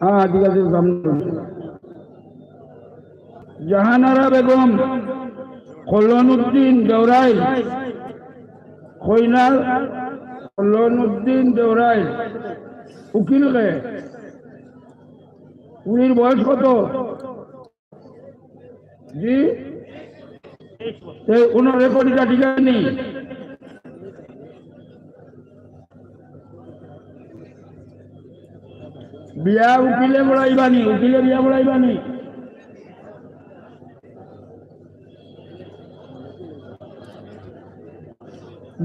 হ্যাঁ ঠিক আছে। জাহানারা বেগম, কল্যাণউদ্দিন দেওরাই, কইনাল কল্যাণউদ্দিন দেওরাই উকিল কে, উনির বয়স কত? জি, উনার রেকর্ডটা ঠিক আছে নি? বিয়া উকিলে বড়াইবানি, উকিলে বিয়া বড়াইবানি।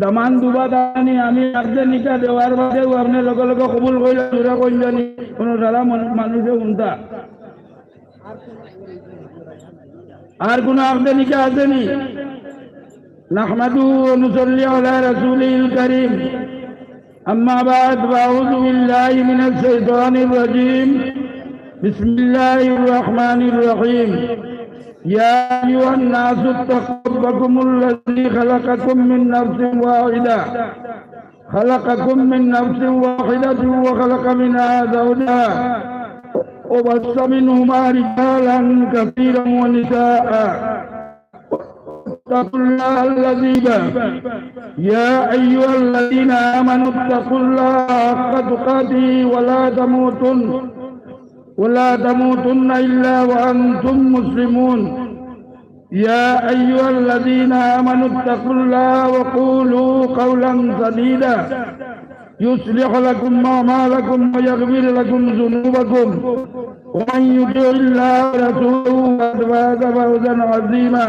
দামান দুবা দানি আমি আর্ধে নিকা দেওয়ার বাদেও আপনি লগে লগে কবুল করলে দূরা করলেনি কোন সারা মানুষে উনতা আর কোন আর্ধে নিকা আসেনি? নাহমাদু ওয়া নুসাল্লি আলা রাসূলিল কারীম, আম্মা বা'দ, আউযু বিল্লাহি মিনাশ শাইতানির রাজীম, বিসমিল্লাহির রহমানির রহিম। يا أيها الناس اتقوا ربكم الذي خلقكم من نفس واحدة وخلق منها زوجها وبث منهما رجالا كثيرا ونساء اتقوا الله الذي يا أيها الذين آمنوا اتقوا الله حق تقاته ولا تموتن إلا وأنتم مسلمون. يا أيها الذين آمنوا اتقوا الله وقولوا قولا سديدا يصلح لكم أعمالكم ويغفر لكم ذنوبكم ومن يطع الله ورسوله فقد فاز فوزا عظيما.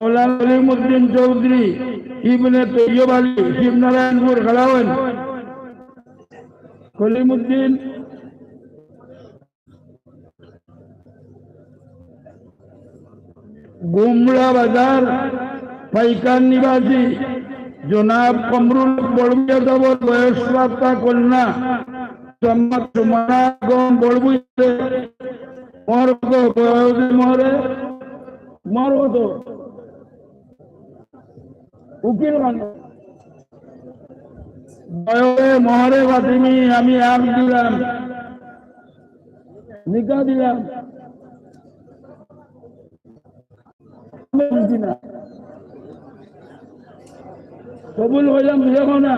مولانا কলিমউদ্দিন চৌধুরী ইবনে তৈয়ব আলী শিবনারায়ণপুর খালাওয়ান। কলিমউদ্দিন গুমরা বাজার পাইকার নিবাসী জনাব কমরুল বড়বুইয়া দেবর বয়স প্রাপ্তা কন্যা সুমনাগম বড়বুইতে মরত উকিল বয়সে মহরে বাতিমি আমি আগ দিলাম, নিকা দিলাম। কবুল হইলাম বুঝাবো না।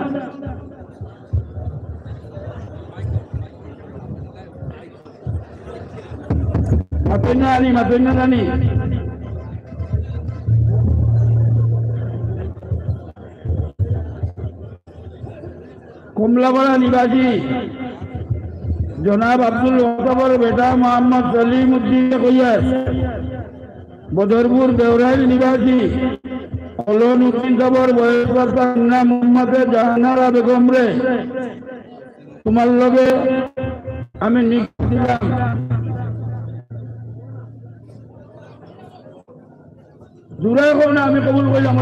মাতন্যা রানী কমলাপাড়া নিবাসী জনাব আব্দুল ওয়াহাবের বেটা মোহাম্মদ সলিম উদ্দিন কইয়াস। বদরপুর দেওরাইল নিবাসী কল্যাণউদ্দিন সাহেবের বয়স কন্যা মোহাম্মদে জাহানারা বেগম রে তোমার লগে আমি নিকা দিলাম। জুড়ে কো না আমি কবুল করলাম।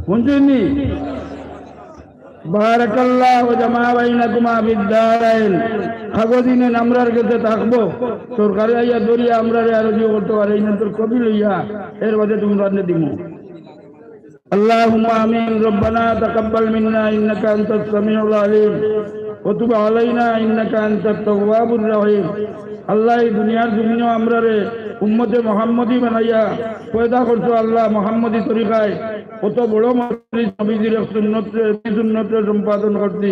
শুনছেননি? বারাকাল্লাহু জামা বাইনাকুমা বিদ্দারাইন। আগদিনে আমরার কাছে থাকবো, সরকারে আইয়া দরিয়া আমরা আরোগ্য করতে পারে না, তোর কবি লইয়া এর বাদে তুমি রান্না দিব। আল্লাহুম্মা আমিন। রব্বানা তাকাব্বাল মিন্না ইন্নাকা আনতাস সামিউল আলিম ওয়া তুব আলাইনা ইন্নাকা আনতাত তাওয়াবুর রহিম। আল্লাহ এই দুনিয়ার জমিনে আমরারে উম্মতে মুহাম্মদি বানাইয়া পয়দা করছো। আল্লাহ মুহাম্মদি তরিকায় কত বড় নবীজির সুন্নতে সম্পাদন করছি।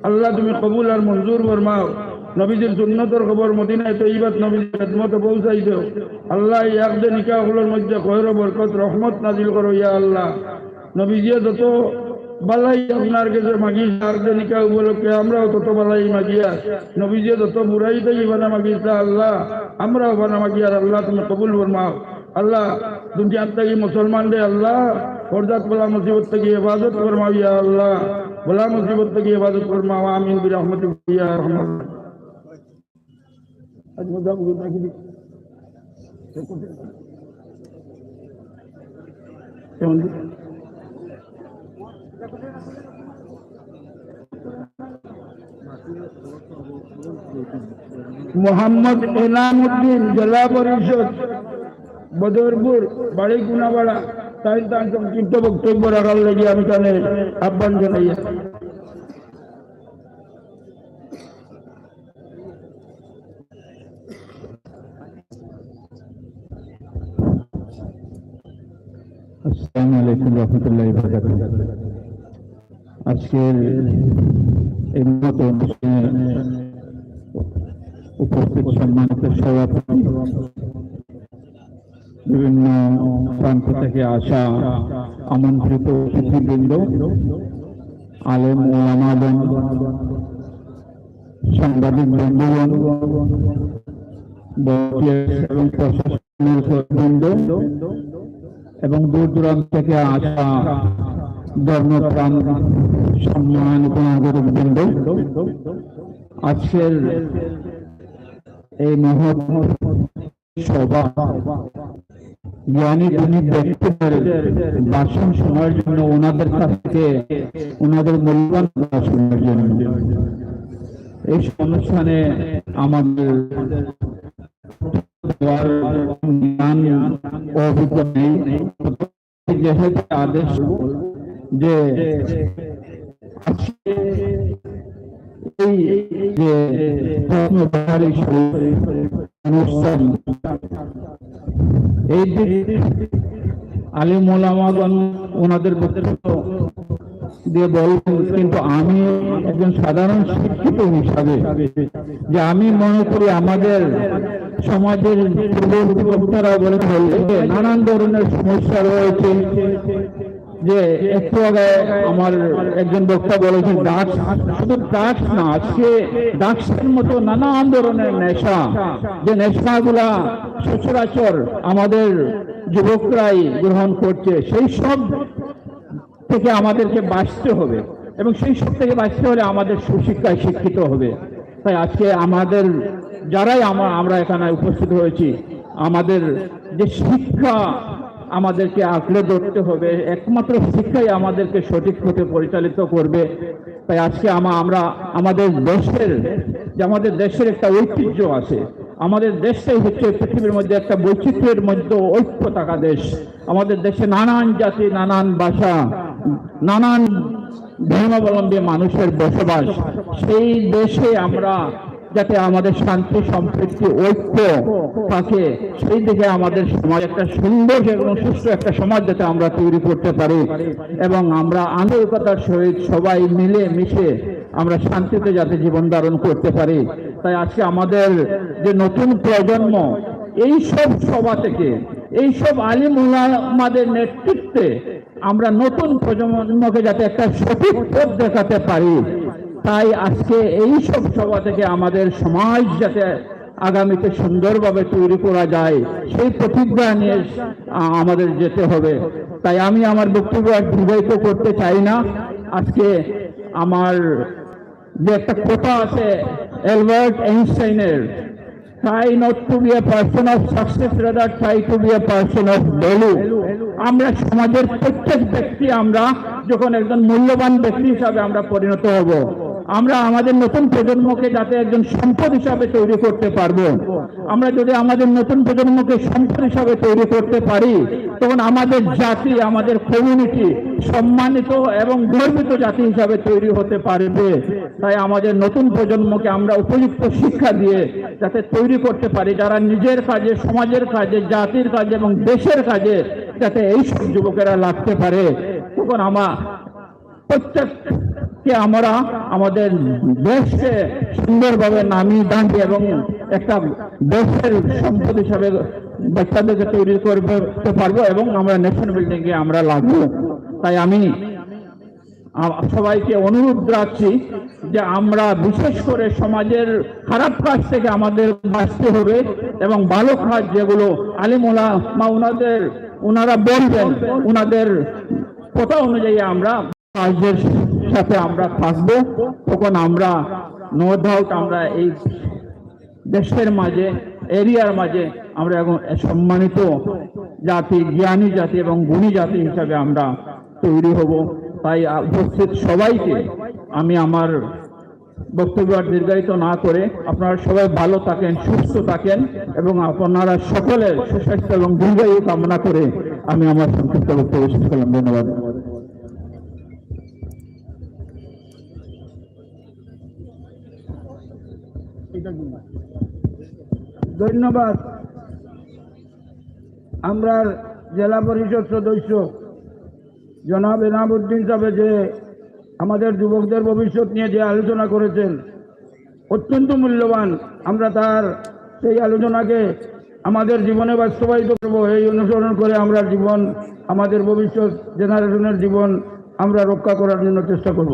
আল্লাহ তুমি কবুল আর মঞ্জুর ফরমাও। নবীজির সুন্নতর খবর মদিনায় তৈয়বাত নবীজির খেদমতে পৌঁছাই দেও। আল্লাহ এই আকদে নিকাহগুলোর মধ্যে খৈর বরকত রহমত নাজিল করো ইয়া আল্লাহ। নবীজিয়ে যত বালাই আপনার কাছে মাগি আকদে নিকাহ উপলক্ষে আমরাও তত বালাই মাগিয়া, নবীজিয়ে যত বুড়াই তাই বানা মাগিয়েছে আল্লাহ আমরাও বানা মাগিয়ার। আল্লাহ তুমি কবুল ফরমাও। আল্লাহ দুনিয়ার থেকে মুসলমান রে আল্লাহ ফরজাত বলা মুসিবত থেকে ইবাদত ফরমাও ইয়া আল্লাহ। বলা মুসিবত থেকে ইবাদত ফরমাও। আমিন বিরহমাতিকা ইয়া আরহামার রাহিমিন। আজ মুদাব গুদা কি মোহাম্মদ এনামউদ্দিন জেলা পরিষদ বদরপুর বাড়ি গুনাবাড়া তাই তার সংক্ষিপ্ত বক্তব্য রাখার লেগে আমি তাহলে আহ্বান জানাই। আজকের এই মত অনুষ্ঠানে উপস্থিত সম্মানিত সভাপতি, বিভিন্ন প্রান্ত থেকে আসা আমন্ত্রিত অতিথিবৃন্দ, আলেম ওলামাগণ, সাংবাদিক বন্ধুগণ এবং প্রশাসনের বৃন্দ এবং দূর দূরান্ত থেকে আসা ধর্মপ্রাণ সম্মানিত নাগরিক বৃন্দ, আজকের এই মহৎ সভা জ্ঞানী গুণী ব্যক্তিদের ভাষণ শোনার জন্য, ওনাদের কাছ থেকে ওনাদের মূল্যবান কথা শোনার জন্য এই অনুষ্ঠানে আমাদের অভিজ্ঞ নেই, যেহেতু আদেশ যে এই যে অনুষ্ঠান এই আলিম ওলামাগণ ওনাদের বক্তব্য দিয়ে বলবেন, কিন্তু আমি একজন সাধারণ শিক্ষিত হিসাবে যে আমি মনে করি আমাদের সমাজের পূর্ববর্তী বক্তারা বলে নানান ধরনের সমস্যা রয়েছে। যে একটু আগে আমার একজন বক্তা বলেছেন ড্রাগস, শুধু ড্রাগস না, আজকে ড্রাগসের মতো নানান ধরনের নেশা, যে নেশাগুলা সচরাচর আমাদের যুবকরাই গ্রহণ করছে, সেই সব থেকে আমাদেরকে বাঁচতে হবে এবং সেই সব থেকে বাঁচতে হলে আমাদের সুশিক্ষায় শিক্ষিত হবে। তাই আজকে আমাদের যারাই আমরা এখানে উপস্থিত হয়েছি, আমাদের যে শিক্ষা আমাদেরকে আঁকড়ে ধরতে হবে, একমাত্র শিক্ষাই আমাদেরকে সঠিক পথে পরিচালিত করবে। তাই আজকে আমরা আমাদের দেশের একটা ঐতিহ্য আছে, আমাদের দেশটাই হচ্ছে পৃথিবীর মধ্যে একটা বৈচিত্র্যের মধ্যে ঐক্য থাকা দেশ। আমাদের দেশে নানান জাতি, নানান ভাষা, নানান ধর্মাবলম্বী মানুষের বসবাস। সেই দেশে আমরা যাতে আমাদের শান্তি, সম্প্রীতি, ঐক্য থাকে, সেই দিকে আমাদের সমাজ একটা সুন্দর এবং সুস্থ একটা সমাজ যাতে আমরা তৈরি করতে পারি এবং আমরা আন্তরিকতার সহিত সবাই মিলে মিশে আমরা শান্তিতে যাতে জীবন ধারণ করতে পারি। তাই আজকে আমাদের যে নতুন প্রজন্ম, এই সব সভা থেকে, এই সব আলিম উলামাদের নেতৃত্বে আমরা নতুন প্রজন্মকে যাতে একটা সঠিক পথ দেখাতে পারি, তাই আজকে এই সব সভা থেকে আমাদের সমাজ যাতে আগামীতে সুন্দরভাবে তৈরি করা যায়, সেই প্রতিজ্ঞা নিয়ে আমাদের যেতে হবে। তাই আমি আমার বক্তব্য দীর্ঘায়িত করতে চাই না। আজকে আমার যে একটা কথা আছে অ্যালবার্ট আইনস্টাইনের, try not to be a person of success, rather try to be a person of value. আমরা সমাজের প্রত্যেক ব্যক্তি আমরা যখন একজন মূল্যবান ব্যক্তি হিসাবে আমরা পরিণত হব, আমরা আমাদের নতুন প্রজন্মকে যাতে একজন সম্পদ হিসাবে তৈরি করতে পারবো। আমরা যদি আমাদের নতুন প্রজন্মকে সম্পদ হিসাবে তৈরি করতে পারি, তখন আমাদের জাতি, আমাদের কমিউনিটি সম্মানিত এবং গর্বিত জাতি হিসাবে তৈরি হতে পারবে। তাই আমাদের নতুন প্রজন্মকে আমরা উপযুক্ত শিক্ষা দিয়ে যাতে তৈরি করতে পারি, যারা নিজের কাজে, সমাজের কাজে, জাতির কাজে এবং দেশের কাজে যাতে এই সব যুবকেরা লাগতে পারে, তখন প্রত্যেককে আমরা আমাদের দেশকে সুন্দরভাবে নামিয়ে দাঁড়িয়ে এবং একটা দেশের সম্পদ হিসাবে বাচ্চাদেরকে তৈরি করতে পারবো এবং আমরা নেশন বিল্ডিং এ আমরা লাগবো। তাই আমি সবাইকে অনুরোধ রাখছি যে আমরা বিশেষ করে সমাজের খারাপ কাজ থেকে আমাদের বাঁচতে হবে এবং ভালো কাজ যেগুলো আলিম ওলামা ওনারা বলবেন, ওনাদের কথা অনুযায়ী আমরা কাজের সাথে আমরা থাকবো, তখন আমরা নো ডাউট আমরা এই দেশের মাঝে, এরিয়ার মাঝে আমরা এখন সম্মানিত জাতি, জ্ঞানী জাতি এবং গুণী জাতি হিসাবে আমরা তৈরি হব। তাই উপস্থিত সবাইকে আমি আমার বক্তব্য দীর্ঘায়িত না করে আপনারা সবাই ভালো থাকেন, সুস্থ থাকেন এবং আপনারা সকলের সুস্বাস্থ্য এবং দীর্ঘায়ু কামনা করে আমি আমার সংক্ষিপ্ত বক্তব্য শেষ করলাম। ধন্যবাদ। ধন্যবাদ। আমরা জেলা পরিষদ সদস্য জনাব এনামউদ্দিন সাহেব যে আমাদের যুবকদের ভবিষ্যৎ নিয়ে যে আলোচনা করেছেন অত্যন্ত মূল্যবান। আমরা তার সেই আলোচনাকে আমাদের জীবনে বাস্তবায়িত করব। এই অনুসরণ করে আমরা জীবন, আমাদের ভবিষ্যৎ জেনারেশনের জীবন আমরা রক্ষা করার জন্য চেষ্টা করব।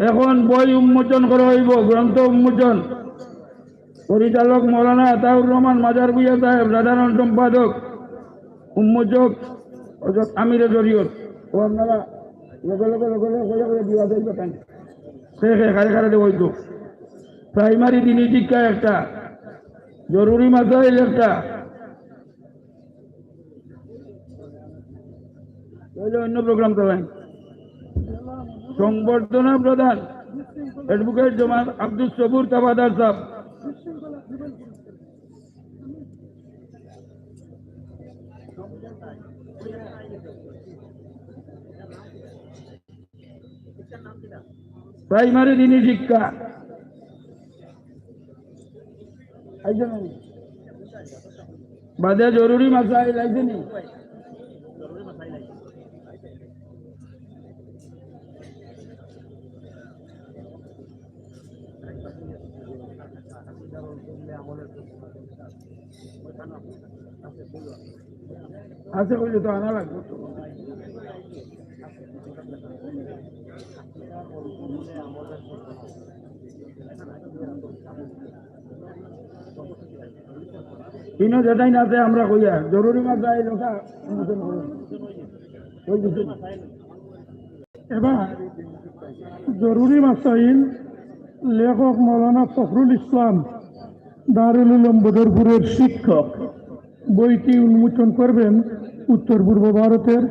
এখন বই উন্মোচন করা হইব, গ্রন্থ উন্মোচন। পরিচালক মৌলানা আতাউর রহমান মাজার ভূঁইয়া সাহেব, সাধারণ সম্পাদক উন্মোচক হযরত আমিরে শরীয়ত। ও আপনারা লগে লগে লগে লগে করে দিয়া যাইবে কেন সে খারে খারে দেব হইতো। প্রাইমারি দিনী শিক্ষা একটা, জরুরি মাসাইল একটা, অন্য প্রোগ্রাম চালাই। সংবর্ধনা প্রধান অ্যাডভোকেট জনাব আব্দুল সবুর তাবাদার সাহেব। প্রাইমারি দিনী শিক্ষা বাদে জরুরি মাসাইল আইসেনি। আছে বলে তো আনা লাগবে। কিনো যেটাই না আছে আমরা কইয়া জরুরি মাসাইল ওটা অনুমোদন করুন। এবার জরুরি মাসাইল লেখক মৌলানা ফখরুল ইসলাম দারুল উলুম বদরপুরের শিক্ষক। বইটি উন্মোচন করবেন উত্তর পূর্ব ভারতের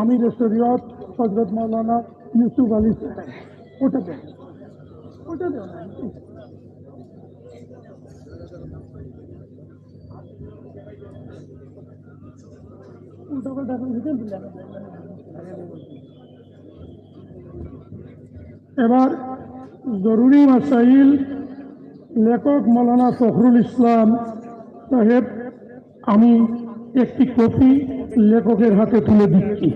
আমিরে শরীয়ত হযরত মৌলানা ইউসুফ আলী সাহেব। ওটা দেন, ওটা দেন। এবার জরুরি মাসাইল লেখক মৌলানা ফখরুল ইসলাম সাহেব, আমি একটি কপি লেখকের হাতে তুলে দিচ্ছি।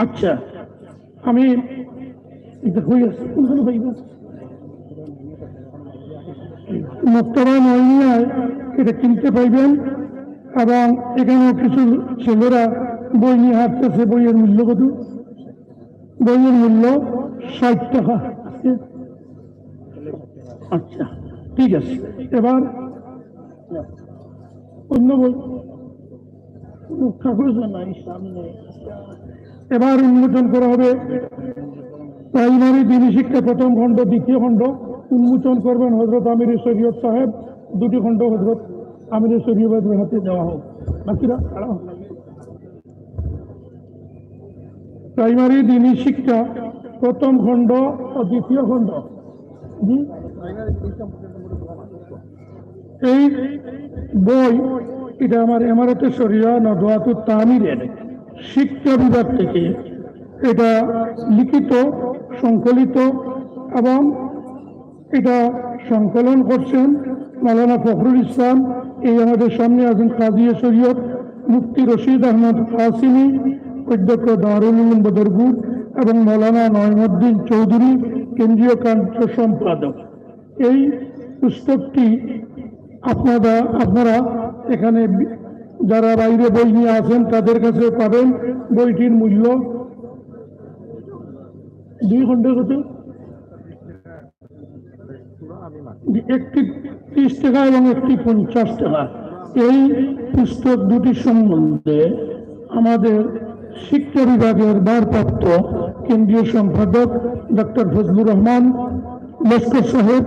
আচ্ছা, আমি মুক্তবা নয়নিয়ায় এটা কিনতে পাইবেন এবং এখানেও কিছু ছেলেরা বই নিয়ে হাঁটতেছে। বইয়ের মূল্য কত? বইয়ের মূল্য 60 টাকা। আচ্ছা, ঠিক আছে। এবার অন্য বই এবার উন্মোচন করা হবে প্রাইমারি দিনী শিক্ষা প্রথম খণ্ড, দ্বিতীয় খণ্ড উন্মোচন করবেন হযরত আমিরে শরীয়ত সাহেব। দুটি খণ্ড হযরত আমিরে শরীয়তের হাতে দেওয়া হোক। বাকিরা প্রাইমারি দিনী শিক্ষা প্রথম খণ্ড ও দ্বিতীয় খণ্ড। এই বই এটা আমার ইমারতে শরিয়া নদওয়াতুত তামিরের শিক্ষা বিভাগ থেকে এটা লিখিত, সংকলিত এবং এটা সংকলন করছেন মৌলানা ফখরুল ইসলাম। এই আমাদের সামনে আছেন কাজী শরীয়ত মুফতি রশিদ আহমদ কাসিমি, অধ্যক্ষ দারুল উলুম বদরপুর, এবং মৌলানা নঈমুদ্দিন চৌধুরী, কেন্দ্রীয় কার্য সম্পাদক। এই পুস্তকটি আপনারা এখানে যারা বাইরে বই নিয়ে আসেন তাদের কাছে পাবেন। বইটির মূল্য 2 ঘন্টা কত? একটি 30 টাকা এবং একটি 50 টাকা। এই পুস্তক দুটির সম্বন্ধে আমাদের শিক্ষা বিভাগের ভারপ্রাপ্ত কেন্দ্রীয় সম্পাদক ডক্টর ফজলুর রহমান লস্কর সাহেব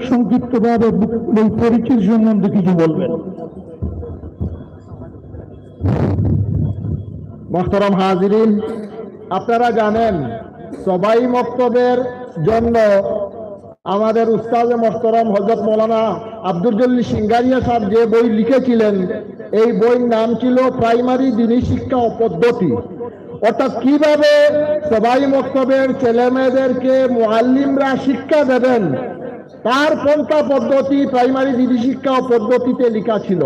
সংক্ষিপ্তভাবে বই পরিচিতির সম্বন্ধে কিছু বলবেন। মোহতারাম হাজিরিন, আপনারা জানেন সবাই মক্তবের জন্য আমাদের উস্তাদ মোহতরম হযরত মৌলানা আব্দুল জলিল সিঙ্গারিয়া সাহেব যে বই লিখেছিলেন, এই বইয়ের নাম ছিল প্রাইমারি দিনী শিক্ষা ও পদ্ধতি। অর্থাৎ কিভাবে সবাই মক্তবের ছেলে মেয়েদেরকে মুআল্লিমরা শিক্ষা দেবেন, তার পন্থা পদ্ধতি প্রাইমারি দিনী শিক্ষা ও পদ্ধতিতে লেখা ছিল।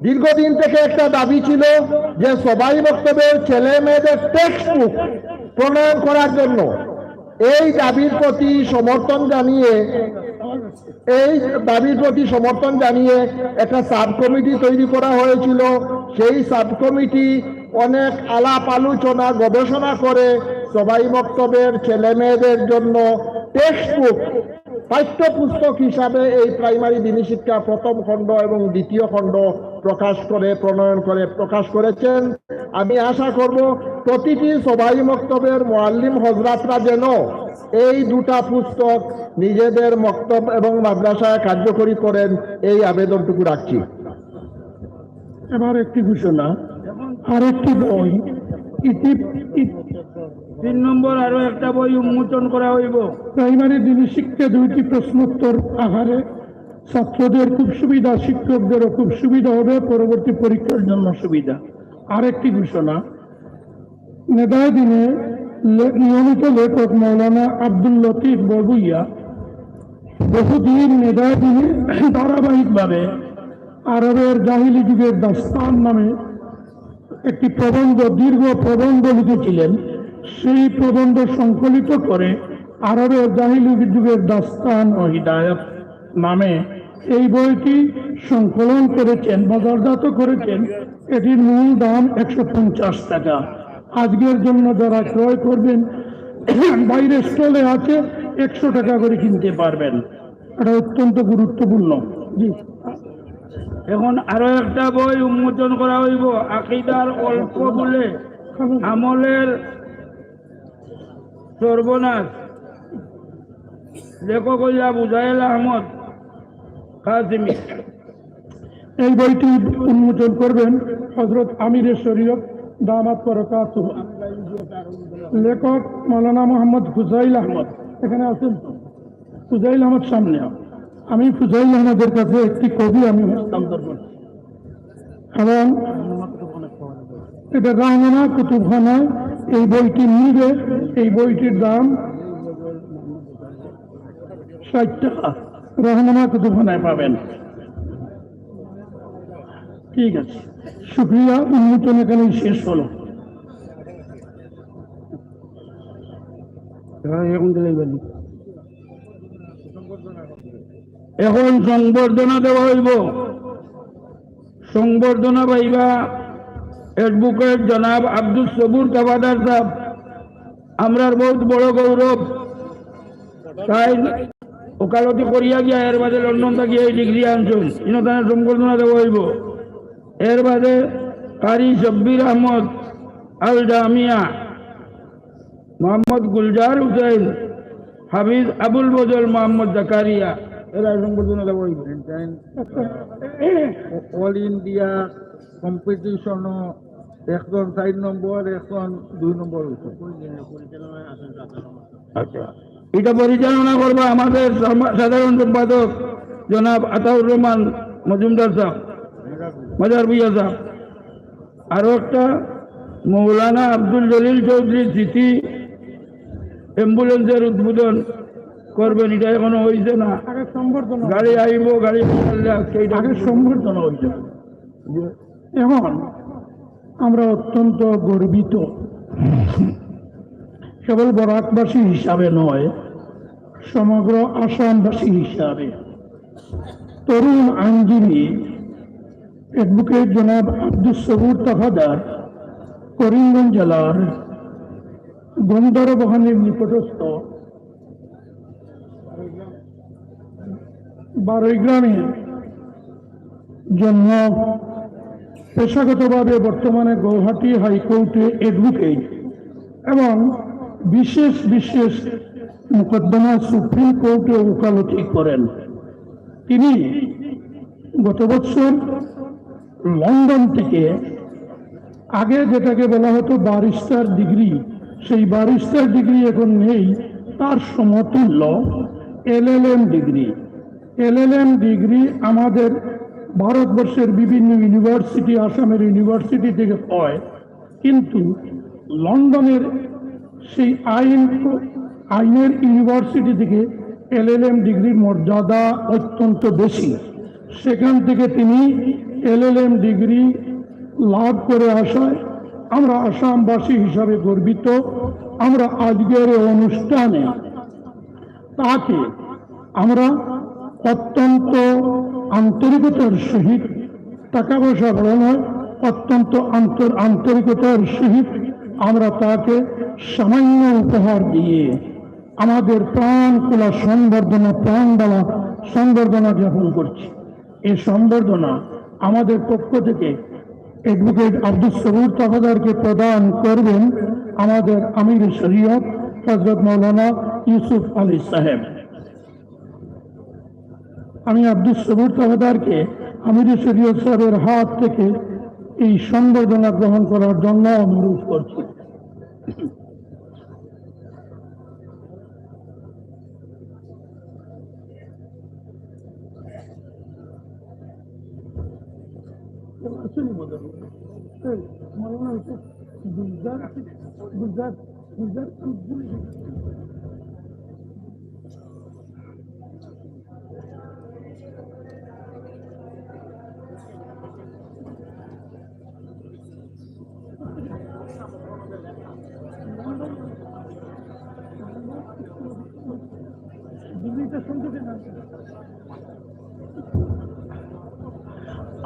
দীর্ঘদিন থেকে একটা দাবি ছিল যে সবাই মক্তবের ছেলে মেয়েদের টেক্সট বুক প্রণয়ন করার জন্য। এই দাবির প্রতি সমর্থন জানিয়ে একটা সাব কমিটি তৈরি করা হয়েছিল। সেই সাব কমিটি অনেক আলাপ আলোচনা গবেষণা করে সবাই মক্তবের ছেলে মেয়েদের জন্য টেক্সট বুক পাঠ্যপুস্তক হিসাবে এই প্রাইমারি দিনী শিক্ষা প্রথম খণ্ড এবং দ্বিতীয় খণ্ড প্রণয়ন করে প্রকাশ করেছেন। আমি আশা করব প্রতিটি সবাই মক্তবের মুআল্লিম হযরতরা যেন এই দুটা পুস্তক নিজেদের মক্তব এবং মাদ্রাসায় কার্যকরী করেন, এই আবেদনটুকু রাখছি। এবার একটি ঘোষণা, আরেকটি বই 3 নম্বর আরো একটা বই উন্মোচন করা হইব। প্রাইমারি দিনী শিক্ষা 2টি প্রশ্নোত্তর আকারে ছাত্রদের খুব সুবিধা, শিক্ষকদেরও খুব সুবিধা হবে, পরবর্তী পরীক্ষার জন্য সুবিধা। আরেকটি ঘোষণা, নেদায় দিনে নিয়মিত লেখক মৌলানা আব্দুল লতিফ বরবুইয়া বহুদিন নেদায় দিনে ধারাবাহিকভাবে আরবের জাহিলি যুগের দাস্তান নামে একটি প্রবন্ধ, দীর্ঘ প্রবন্ধ লিখেছিলেন। সেই প্রবন্ধ সংকলিত করে আরবের জাহিলি যুগের দাস্তান ও হিদায়াত নামে এই বইটি সংকলন করেছেন, বাজারজাত করেছেন। এটির মূল দাম 150 টাকা। আজকের জন্য যারা ক্রয় করবেন, বাইরে স্টলে আছে, 100 টাকা করে কিনতে পারবেন। এটা অত্যন্ত গুরুত্বপূর্ণ। জি, এখন আরো একটা বই উন্মোচন করা হইব, আকীদার অল্প বলে আমলের সর্বনাশ। লেখক হইলা বুজাইল আহমদ কাসিমি। এই বইটি উন্মোচন করবেন হযরত আমিরে শরীয়ত দামাত বরকাতুহু। লেখক মাওলানা মোহাম্মদ ফুজাইল আহমদ। এখানে আছেন ফুজাইল আহমদ, সামনে। আমি ফুজাইল আহমদের কাছে একটি কবি আমি হস্তান্তর করছি, এবং এটা রাহনামা কুতুবখানায় এই বইটি মিলবে। এই বইটির দাম 60 টাকা। রাহনামা কুতুবখানায় পাবেন। ঠিক আছে, শুক্রিয়া। উন্মোচন এখানেই শেষ হলো। এখন সংবর্ধনা দেওয়া হইব। সংবর্ধনা পাইবা অ্যাডভোকেট জনাব আব্দুল সবুর কাবাদার সাহেব। আমরার বহুত বড় গৌরব। তাই ওকালতি করিয়া গিয়া এর বাদে লন্ডন থাকিয়া এই ডিগ্রি আনছুন, ইনতানের সংবর্ধনা দেওয়া হইব। এর বাদে কারি শব্বির আহমদ আল জামিয়া, মোহাম্মদ গুলজার হুসেন, হাফিজ আবুল বজল মোহাম্মদ জাকারিয়া, এরা সংবর্ধনা দেওয়া হইব। অল ইন্ডিয়া কম্পিটিশন এখন 4 নম্বর, এখন 2 নম্বর হয়েছে। আচ্ছা, এটা পরিচালনা করবো আমাদের সাধারণ সম্পাদক জনাব আতাউর রহমান মজুমদার সাহেব, মজার ভুইয়া সাহেব। আরো একটা মৌলানা আব্দুল জলিল চৌধুরী স্মৃতি অ্যাম্বুলেন্সের উদ্বোধন করবেন। এটা এখনো হয়েছে না, আগে সংবর্ধনা, গাড়ি আইব, গাড়ি আগে সংবর্ধনা হয়েছে। এখন আমরা অত্যন্ত গর্বিত, কেবল বরাকবাসী হিসাবে নয়, সমগ্র আসামবাসী হিসাবে। তরুণ আইনজীবী অ্যাডভোকেট জনাব আব্দুল সবুর তাফাদার করিমগঞ্জ জেলার গন্ধর্বহানির নিকটস্থ বারৈগ্রামের জন্ম। পেশাগতভাবে বর্তমানে গৌহাটি হাইকোর্টে অ্যাডভোকেট এবং বিশেষ বিশেষ মোকদ্দমা সুপ্রিম কোর্টে ওকালতি করেন। তিনি গত বছর লন্ডন থেকে, আগে যেটাকে বলা হতো ব্যারিস্টার ডিগ্রি, সেই ব্যারিস্টার ডিগ্রি এখন নেই, তার সমতুল্য LLM ডিগ্রি। LLM ডিগ্রি আমাদের ভারতবর্ষের বিভিন্ন ইউনিভার্সিটি, আসামের ইউনিভার্সিটি থেকে হয়, কিন্তু লন্ডনের সেই আইনের ইউনিভার্সিটি থেকে LLM ডিগ্রির মর্যাদা অত্যন্ত বেশি। সেখান থেকে তিনি LLM ডিগ্রি লাভ করে আসায় আমরা আসামবাসী হিসাবে গর্বিত। আমরা আজকের এই অনুষ্ঠানে তাকে আমরা অত্যন্ত আন্তরিকতার সহিত, টাকা পয়সা বড় নয়, অত্যন্ত আন্তরিকতার সহিত আমরা তাকে সামান্য উপহার দিয়ে আমাদের প্রাণ খোলা সংবর্ধনা, প্রাণ দেওয়া সংবর্ধনা জ্ঞাপন করছি। এই সংবর্ধনা আমাদের পক্ষ থেকে অ্যাডভোকেট আব্দুস সবুর তাফাদারকে প্রদান করবেন আমাদের আমির শরীয়ত হযরত মাওলানা ইউসুফ আলী সাহেব। আমি আব্দুস সবুর তাফাদারকে আমির শরীয়ত সাহেবের হাত থেকে এই সংবর্ধনা গ্রহণ করার জন্য অনুরোধ করছি।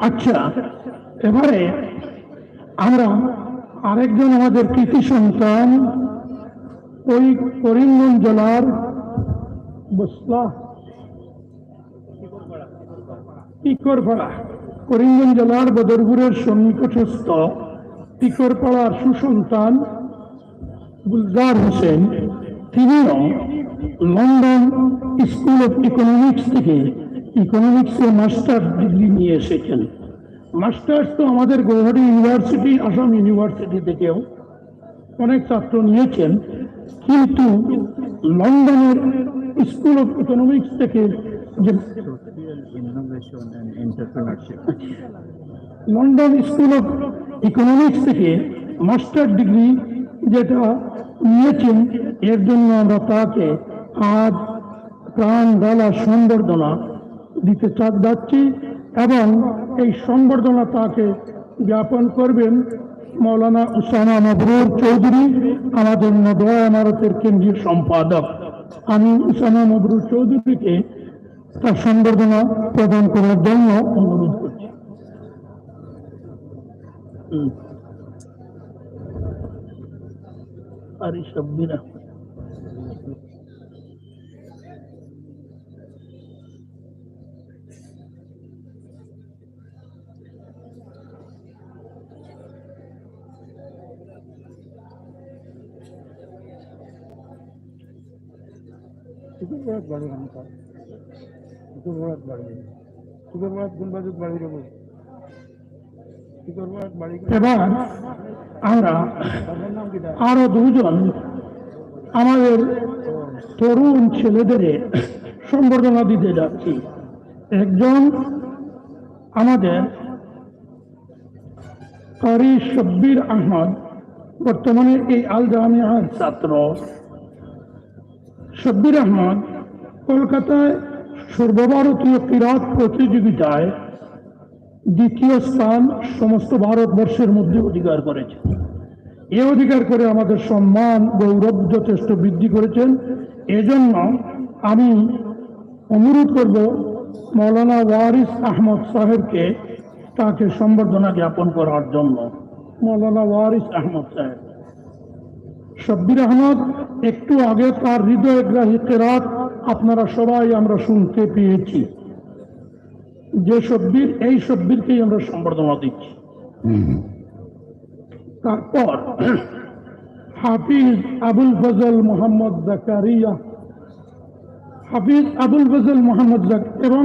আচ্ছা, এবারে আমরা আরেকজন আমাদের কৃতি সন্তান ওই করিমগঞ্জ জেলার টিকরপাড়া, করিমগঞ্জ জেলার বদরপুরের সন্নিকটস্থ টিকরপাড়ার সুসন্তান গুলজার হোসেন, তিনিও লন্ডন স্কুল অফ ইকোনমিক্স থেকে ইকোনমিক্সে মাস্টার ডিগ্রি নিয়ে এসেছেন। মাস্টার্স তো আমাদের গৌহাটি ইউনিভার্সিটি, আসাম ইউনিভার্সিটি থেকেও অনেক ছাত্র নিয়েছেন, কিন্তু লন্ডনের স্কুল অফ ইকোনমিক্স থেকে যে লন্ডন স্কুল অফ ইকোনমিক্স থেকে মাস্টার ডিগ্রি যেটা নিয়েছেন, এর জন্য আমরা তাকে আজ প্রাণ ঢালা সংবর্ধনা দিতে যাচ্ছি এবং এই সংবর্ধনা তাকে জ্ঞাপন করবেন মৌলানা উসামা মবরুর চৌধুরী, আমাদের নদোয়া ইমারতের কেন্দ্রীয় সম্পাদক। আমি উসামা মবরুর চৌধুরীকে তার সংবর্ধনা প্রদান করার জন্য অনুরোধ করছি। আরে সব্বিরা এবার আমরা আরো দুজন আমাদের তরুণ ছেলেদের সংবর্ধনা দিতে যাচ্ছি। একজন আমাদের কারি শব্বির আহমদ, বর্তমানে এই আল জামিয়ার ছাত্র। শব্বির আহমদ কলকাতায় সর্বভারতীয় কিরাত প্রতিযোগিতায় দ্বিতীয় স্থান সমস্ত ভারতবর্ষের মধ্যে অধিকার করেছে। এ অধিকার করে আমাদের সম্মান গৌরব যথেষ্ট বৃদ্ধি করেছেন। এজন্য আমি অনুরোধ করব মৌলানা ওয়ারিস আহমদ সাহেবকে তাকে সম্বর্ধনা জ্ঞাপন করার জন্য। মৌলানা ওয়ারিস আহমদ সাহেব। শব্বির আহমদ একটু আগে তার হৃদয়গ্রাহী কেরাত আপনারা সবাই আমরা শুনতে পেয়েছি। যে শব্বির, এই শব্বিরকেই আমরা সম্বর্ধনা দিচ্ছি। তারপর হাফিজ আবুল ফজল মোহাম্মদ জাকারিয়া, হাফিজ আবুল ফজল মোহাম্মদ এবং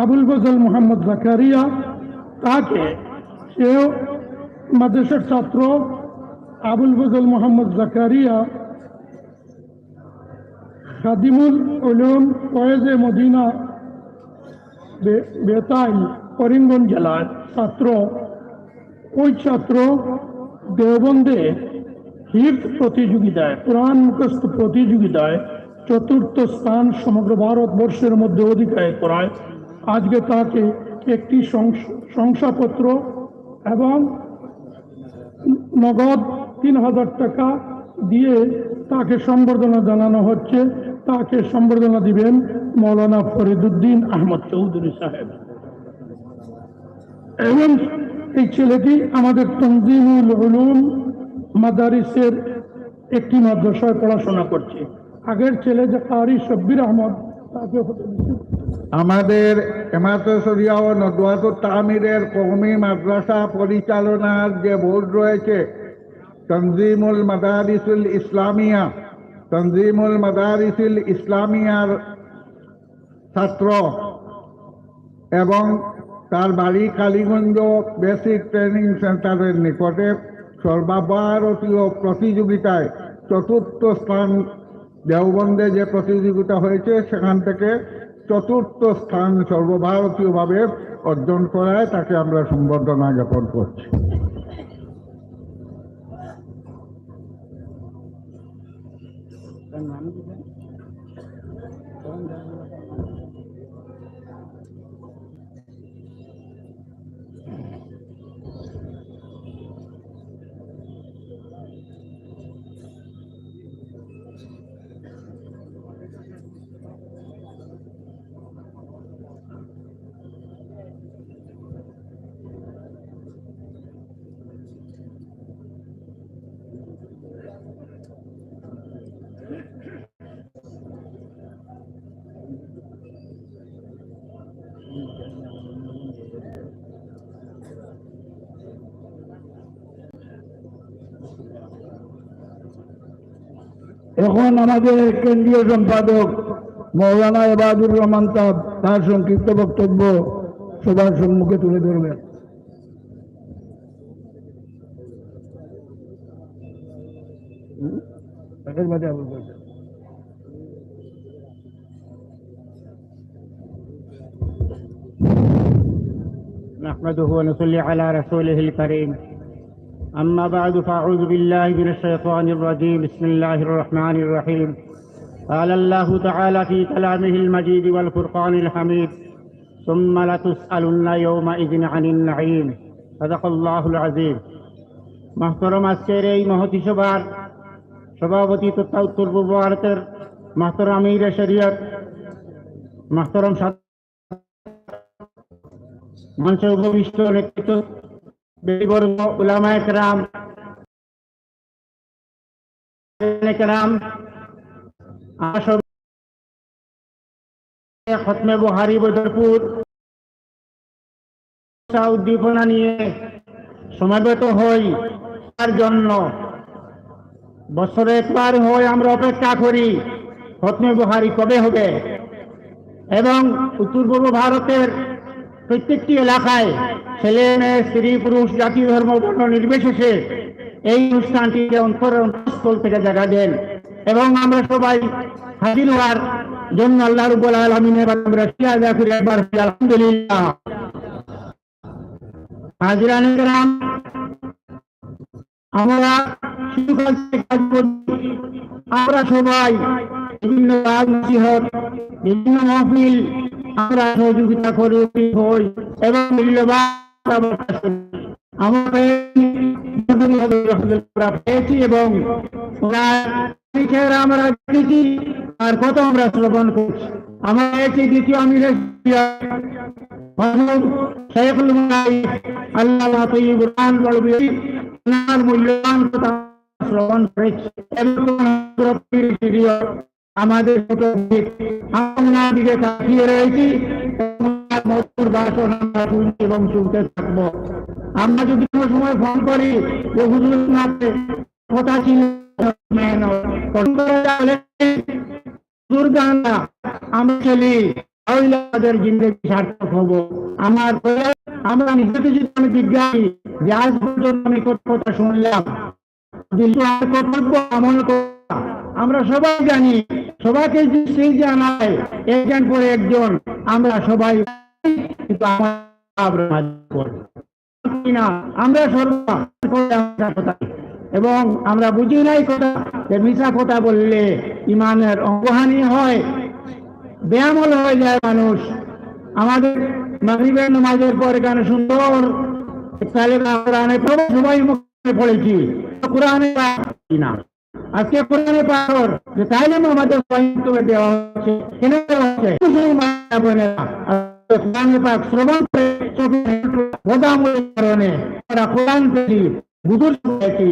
আবুল ফজল মোহাম্মদ জাকারিয়া, তাকে সেও মাদ্রাসার ছাত্র। আবুল ফজল মোহাম্মদ জাকারিয়া খাদিমুল উলুম ফয়েজে মদিনা বেতাই করিমগঞ্জ জেলার ছাত্র। ওই ছাত্র দেওবন্দে হিফজ প্রতিযোগিতায়, কোরআন মুখস্থ প্রতিযোগিতায় ৪র্থ স্থান সমগ্র ভারতবর্ষের মধ্যে অধিকার করায়। আজকে তাকে একটি শংসাপত্র এবং নগদ ৩,০০০ টাকা দিয়ে তাকে সম্বর্ধনা জানানো হচ্ছে। তাকে সম্বর্ধনা দিবেন মৌলানা ফরিদুদ্দিন আহমদ চৌধুরী সাহেব। এবং এই ছেলেটি আমাদের তনজিমুল উলুম মাদারিসের একটি মাদ্রাসায় পড়াশোনা করছে। আগের ছেলে যে কারি শব্বির আহমদ, তাকে আমাদের হেমায়তুল শরিয়া ও নদওয়াতুত তামিরের কওমি মাদ্রাসা পরিচালনার যে বোর্ড রয়েছে, তনজিমুল মাদারিসুল ইসলামিয়া, তনজিমুল মাদারিসুল ইসলামিয়ার ছাত্র এবং তার বাড়ি কালীগঞ্জ বেসিক ট্রেনিং সেন্টারের নিকটে সর্বভারতীয় প্রতিযোগিতায় ৪র্থ স্থান, দেওবন্দে যে প্রতিযোগিতা হয়েছে সেখান থেকে ৪র্থ স্থান সর্বভারতীয়ভাবে অর্জন করায় তাকে আমরা সম্বর্ধনা জ্ঞাপন করছি। এখন আমাদের কেন্দ্রীয় সম্পাদক মৌলানা এবাদুর রহমান সাহেব তার সংক্ষিপ্ত বক্তব্য সবার সম্মুখে তুলে ধরবেন। نحمده ونصلي على رسوله الكريم. أما بعد فأعوذ بالله من الشيطان الرجيم. بسم الله الرحمن الرحيم. قال الله تعالى في كلامه المجيد والفرقان الحميد: ثم لتسألن يومئذ عن النعيم. صدق الله العظيم. محترم আজকের এই মহতী সভার সভাপতি তথা উত্তর পূর্ব ভারতের محترم আমির শরীয়ত, محترم মঞ্চে উপবিষ্ট নেতৃত্ব ব্যক্তিবর্গ, উলামায়ে কেরাম, খতমে বুখারী বদরপুর উদ্দীপনা নিয়ে সমাবেত হই তার জন্য। বছরে একবার হয় আমরা অপেক্ষা করি খতমে বুখারী কবে হবে, এবং উত্তর পূর্ব ভারতের প্রত্যেকটি এলাকায় ছেলে মেয়ে, স্ত্রী পুরুষ, জাতি ধর্ম বর্ণ নির্বিশেষে এই অনুষ্ঠানটিকে অন্তঃস্থল থেকে জায়গা দেন এবং আমরা সবাই হাজির হওয়ার জন্য আল্লাহ রাব্বুল আলামিনের আমরা শুকরিয়া আদায় করি। একবার আলহামদুলিল্লাহ। হাজিরানে কেরাম, আমরা শিশুকাল থেকে কাজ করি, আমরা সবাই বিভিন্ন কাজ নসিহত, বিভিন্ন মাহফিল আমরা সহযোগিতা করে হই এবং মূল্যবান আমরা পেয়েছি এবং আমরা দেখেছি আর কত আমরা শ্রবণ করছি। আমরা পেয়েছি দ্বিতীয় আমির শেখুল আল্লাহ মূল্যবান কথা শ্রবণ করেছি এবং আমাদের দিকে তাকিয়ে রয়েছি মধুর ভাষণ আমরা শুনছি এবং শুনতে থাকবো। আমরা যদি কোনো সময় ফোন করি যে হুজুর কথা ছিল আমরা চলি, তাহলে আমাদের জিন্দগি সার্থক হবো। আমরা নিজেকে যদি আমি বিজ্ঞানী যে আজ পর্যন্ত আমি কথা শুনলাম কর্তব্য আমল করা, আমরা সবাই জানি, সবাইকে সেই জানায় একজন পরে একজন, আমরা সবাই কিন্তু আমরা কথা এবং আমরা বুঝি নাই কথা যে মিশা কথা বললে ইমানের অঙ্গহানি হয়, বেআমল হয়ে যায় মানুষ। আমাদের মাগরিবের নামাজের পর এখানে সুন্দর কোরআনে সবাই মুখে পড়েছি, কোরআনে না আজকে কোরআনে পাথর যে তাইলে আমাদের দেওয়া হচ্ছে, কেন দেওয়া হচ্ছে? কোরআনে পাক শ্রবণ করে বোধামূলক কারণে আমরা কোরআন পেয়েছি, বুঝুর পেয়েছি,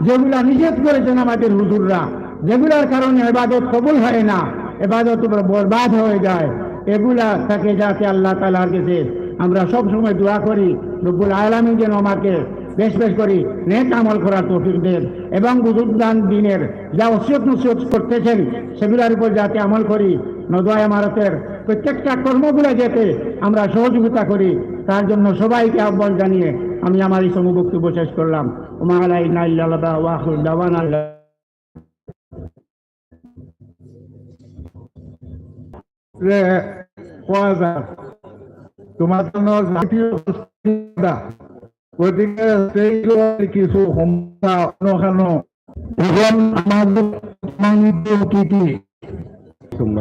যেগুলা নিষেধ করেছেন আমাদের হুজুররা, যেগুলার কারণে ইবাদত কবুল হয় না, ইবাদত বরবাদ হয়ে যায়, এগুলা থেকে যাতে আল্লাহ তাআলার কাছে আমরা সব সময় দোয়া করি রব্বুল আলামিন যেন আমাকে বেশ বেশ করি নেক আমল করার তৌফিক দেন এবং বুজুর্গান দিনের যা ওসিয়ত নসিহত করতেছেন সেগুলোর উপর যাতে আমল করি, নদওয়া ইমারতের প্রত্যেকটা কর্মগুলো যাতে আমরা সহযোগিতা করি, তার জন্য সবাইকে আহ্বান জানিয়ে আমি আমার এই সময় বক্তব্য শেষ করলাম। ওমা আলাইনা ইল্লা আল্লাহ ওয়া আখিরু দাওয়ানা তোমার জন্য গতিকে কিছু এখন আমাদের অতিথি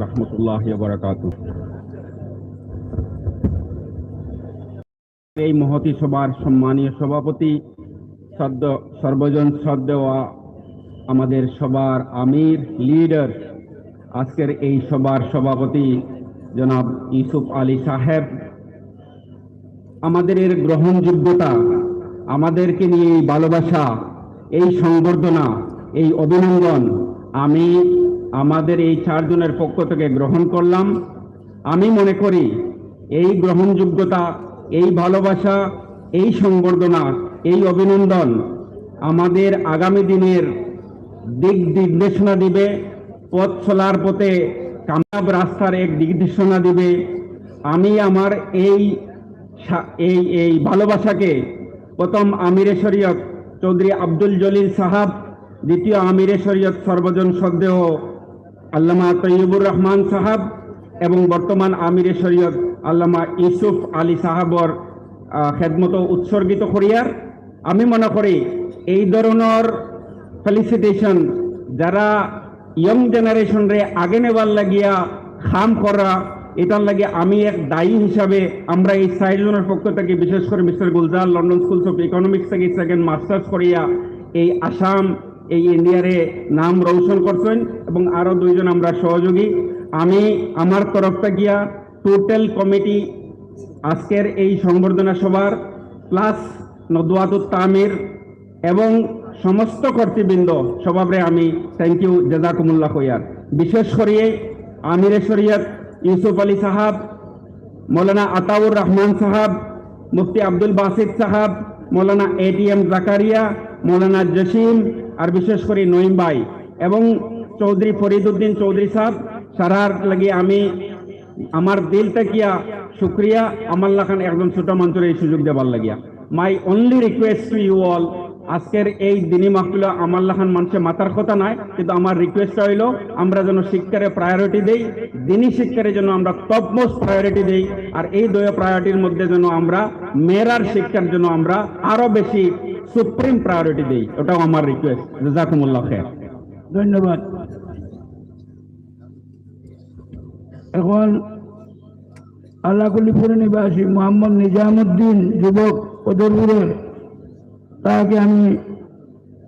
রাহমাতুল্লাহি ওয়া বারাকাতুহু। এই মহতী সভার সম্মানীয় সভাপতি, সর্বজন শ্রদ্ধেয় আমাদের সবার আমির লিডার, আজকের এই সভার সভাপতি জনাব ইউসুফ আলী সাহেব, আমাদের এর গ্রহণযোগ্যতা, আমাদেরকে নিয়ে এই ভালোবাসা, এই সংবর্ধনা, এই অভিনন্দন আমি আমাদের এই চারজনের পক্ষ থেকে গ্রহণ করলাম। আমি মনে করি এই গ্রহণযোগ্যতা, এই ভালোবাসা, এই সংবর্ধনা, এই অভিনন্দন আমাদের আগামী দিনের দিক নির্দেশনা দিবে, পথ চলার পথে কামিয়াব রাস্তার এক দিক নির্দেশনা দিবে। আমি আমার এই ভালোবাসাকে প্রথম আমিরে শরীয়ত চৌধুরী আব্দুল জলিল সাহাব, দ্বিতীয় আমিরে শরীয়ত সর্বজন শ্রদ্ধেয় আল্লামা তৈয়বুর রহমান সাহাব এবং বর্তমান আমিরে শরীয়ত আল্লামা ইউসুফ আলী সাহাবর খেদমত উৎসর্গিত করিয়ার। আমি মনে করি এই ধরনের ফেলিসিটেশন যারা ইয়ং জেনারেশন রে আগে নেবার লাগিয়া খাম করা, এটার লাগে আমি এক দায়ী হিসাবে আমরা এই সাইজনের পক্ষ থেকে বিশেষ করে mister Gulzar London schools of economics থেকে সেকেন্ড মাস্টার্স করিয়া এই আসাম এই ইন্ডিয়ারে নাম রৌশন করছেন এবং আরও দুইজন আমরা সহযোগী। আমি আমার তরফটা গিয়া টোটাল কমিটি আজকের এই সংবর্ধনা সভার প্লাস নদওয়াতুত তামির এবং সমস্ত কর্তৃবৃন্দ সবাবরে আমি থ্যাংক ইউ জাযাকুমুল্লাহ কইয়ার। বিশেষ করিয়ে আমিরে শরীয়ত ইউসুফ আলী সাহাব, মৌলানা আতাউর রহমান সাহাব, মুফতি আব্দুল বাসিত সাহাব, মৌলানা এটিএম জাকারিয়া, মৌলানা জসিম, আর বিশেষ করে নঈম ভাই এবং চৌধুরী ফরিদুদ্দিন চৌধুরী সাহেব সারার লাগে আমি আমার দিল থেকে শুক্রিয়া। আমার লাখান একজন ছোট মানুষের এই সুযোগ দেবার লাগিয়া। My only request to you all, আজকের এই দিনী মাহফিল আমার লাখান মানুষের মাথার কথা নয়, কিন্তু আমার রিকোয়েস্টটা হইল আমরা যেন শিক্ষারে প্রায়োরিটি দেই, দিনী শিক্ষারে যেন আমরা টপ মোস্ট প্রায়োরিটি দেই, আর এই দুই প্রায়োরিটির মধ্যে যেন আমরা মেয়েরার শিক্ষার জন্য আমরা আরো বেশি সুপ্রিম প্রায়োরিটি দেই। ওটাও আমার রিকোয়েস্ট। জাযাকুমুল্লাহ খায়ের। ধন্যবাদ। এখন আল্লাহকুলিপুর নিবাসী মোহাম্মদ নিজামুদ্দিন যুবক ওদরপুরের, তাকে আমি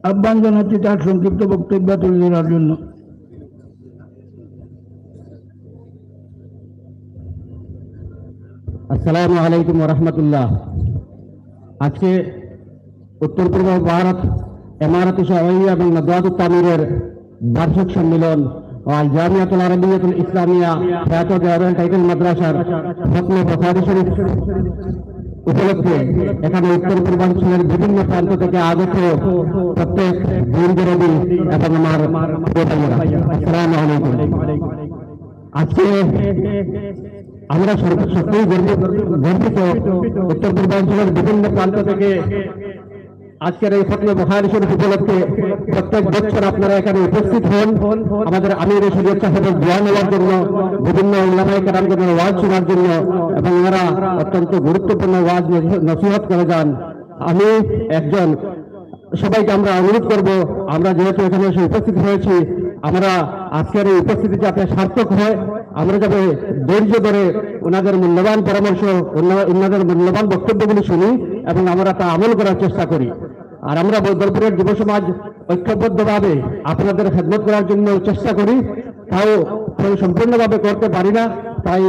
আহ্বান জানাচ্ছি তার সংক্ষিপ্ত বক্তব্য তুলে ধরার জন্য। আসসালামু আলাইকুম ওয়া রাহমাতুল্লাহ। আজকে উত্তর পূর্ব ভারত ইমারতে শাহওয়াইয়া এবং নদওয়াতুত তামিরের বার্ষিক সম্মেলন ও আল জামিয়াতুল আরাবিয়াতুল ইসলামিয়া খ্যাত দেওয়ান টাইটেল মাদ্রাসার খতমে বুখারী শরীফ উপলক্ষে এখানে উত্তর পূর্বাঞ্চলের বিভিন্ন প্রান্ত থেকে আগত প্রত্যেক দিনজরবি এবং আমার আসসালামু আলাইকুম। আজকে আমরা সত্যিই গর্বিত উত্তর পূর্বাঞ্চলের বিভিন্ন প্রান্ত থেকে আজকের এই খতমে বুখারী শরীফ উপলক্ষে প্রত্যেক বছর আপনারা এখানে উপস্থিত হন আমাদের আমির শরীয়ত সাহেবের দোয়া নেওয়ার জন্য, বিভিন্ন উলামায়ে কেরামদের ওয়াজ শোনার জন্য, এবং এরা অত্যন্ত গুরুত্বপূর্ণ ওয়াজ নসিহত করে যান। আমি একজন সবাইকে আমরা অনুরোধ করব, আমরা যেহেতু এখানে এসে উপস্থিত হয়েছি, আমরা আজকের এই উপস্থিতি যাতে সার্থক হয়, আমরা যাতে ধৈর্য ধরে ওনাদের মূল্যবান পরামর্শ, ওনাদের মূল্যবান বক্তব্যগুলি শুনি এবং আমরা তা আমল করার চেষ্টা করি। আর আমরা বদরপুরের যুব সমাজ ঐক্যবদ্ধভাবে আপনাদের খেদমত করার জন্য চেষ্টা করি, তাও সম্পূর্ণভাবে করতে পারি না, তাই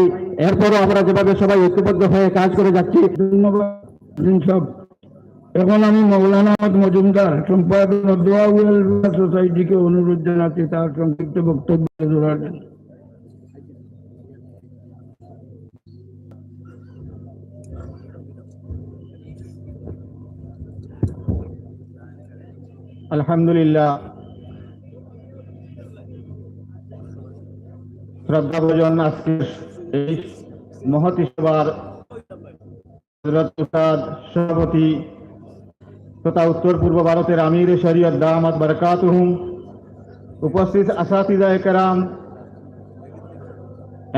এরপরও আমরা যেভাবে সবাই ঐক্যবদ্ধ হয়ে কাজ করে যাচ্ছি। ধন্যবাদ সব। এখন আমি মৌলানা আহমদ মজুমদার সম্পাদক দোয়া ওয়েলফেয়ার সোসাইটিকে অনুরোধ জানাচ্ছি তার সংক্ষিপ্ত বক্তব্য দেওয়ার জন্য। আলহামদুলিল্লাহ, শ্রদ্ধাভাজন আজকের এই মহতী সভার হযরত উস্তাদ সভাপতি তথা উত্তর পূর্ব ভারতের আমির শরীয়ত দামাত বারাকাতুহুম, উপস্থিত আসাতিজায়ে কেরাম,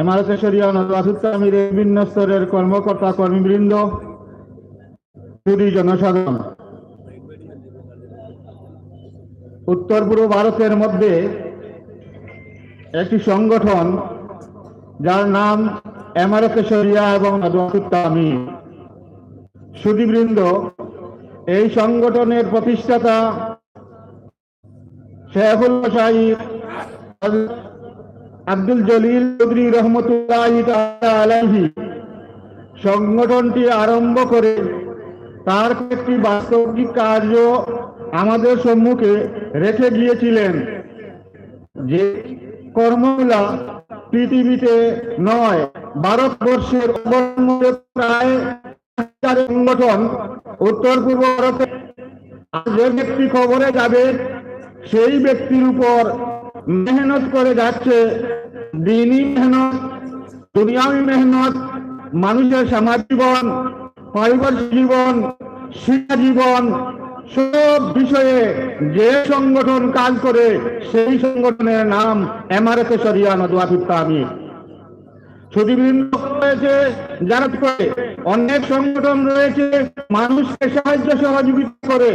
ইমারতে শরিয়া নওয়াজুত তামিরের বিভিন্ন স্তরের কর্মকর্তা কর্মীবৃন্দ, সুধী জনসাধারণ, উত্তর পূর্ব ভারতের মধ্যে একটি সংগঠন যার নাম ইমারতে শরিয়া এবং নওয়াজুত তামির। সুধীবৃন্দ, এই সংগঠনের প্রতিষ্ঠাতা শেখুল মাশাইখ আব্দুল জলিল চৌধুরী রহমতুল্লাহি তাআলা আলাইহি সংগঠনটি আরম্ভ করে তার একটি বাস্তবিক কার্য আমাদের সম্মুখে রেখে গিয়েছিলেন, যে কর্মগুলা পৃথিবীতে নয় ভারতবর্ষের প্রায় সংগঠন উত্তর পূর্ব ভারতে যে ব্যক্তি খবরে যাবে সেই ব্যক্তির উপর মেহনত করে যাচ্ছে, দিনী মেহনত, দুনিয়াবী মেহনত, মানুষের সামাজিক জীবন, পারিবারিক জীবন, শিক্ষা জীবন, সব বিষয়ে যে সংগঠন কাজ করে সেই সংগঠনের নাম ইমারতে শরিয়া নওয়াজুত তামির। সুধীবৃন্দ রয়েছে যারা করে, অনেক সংগঠন রয়েছে মানুষকে সাহায্য সহযোগিতা করে,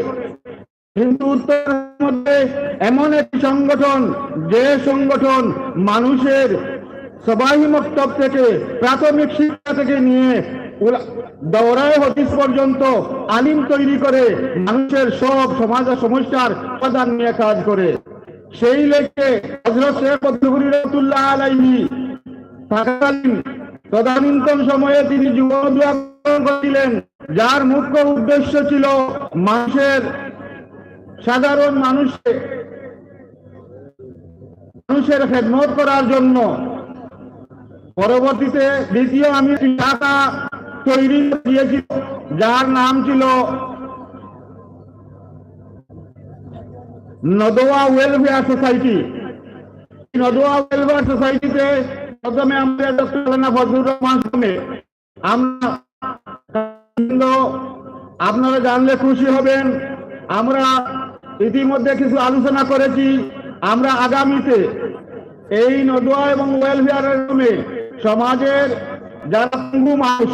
কিন্তু উত্তরের মধ্যে এমন একটি সংগঠন যে সংগঠন মানুষের সবাই মক্তব থেকে, প্রাথমিক শিক্ষা থেকে নিয়ে দৌড়ায় হাদিস পর্যন্ত আলিম তৈরি করে মানুষের সব সমাজ সমস্যার সমাধান নিয়ে কাজ করে। সেই লেখে হযরত শেখ বদরুল রহমাতুল্লাহ আলাইহি থাকাকালীন তদানীন্তন সময়ে তিনি জীবন দোয়া করেছিলেন, যার মুখ্য উদ্দেশ্য ছিল মানুষের, সাধারণ মানুষের খেদমত করার জন্য। পরবর্তীতে দ্বিতীয় আমি শাখা তৈরি দিয়েছিল যার নাম ছিল নদওয়া ওয়েলফেয়ার সোসাইটি। নদওয়া ওয়েলফেয়ার সোসাইটিতে প্রথমে আমাদের ডক্টর মৌলানা ফজলুর রহমান সামনে আপনারা জানলে খুশি হবেন, আমরা ইতিমধ্যে কিছু আলোচনা করেছি। আমরা আগামীতে এই নদওয়া এবং ওয়েলফেয়ারের নামে সমাজের যারা পঙ্গু মানুষ,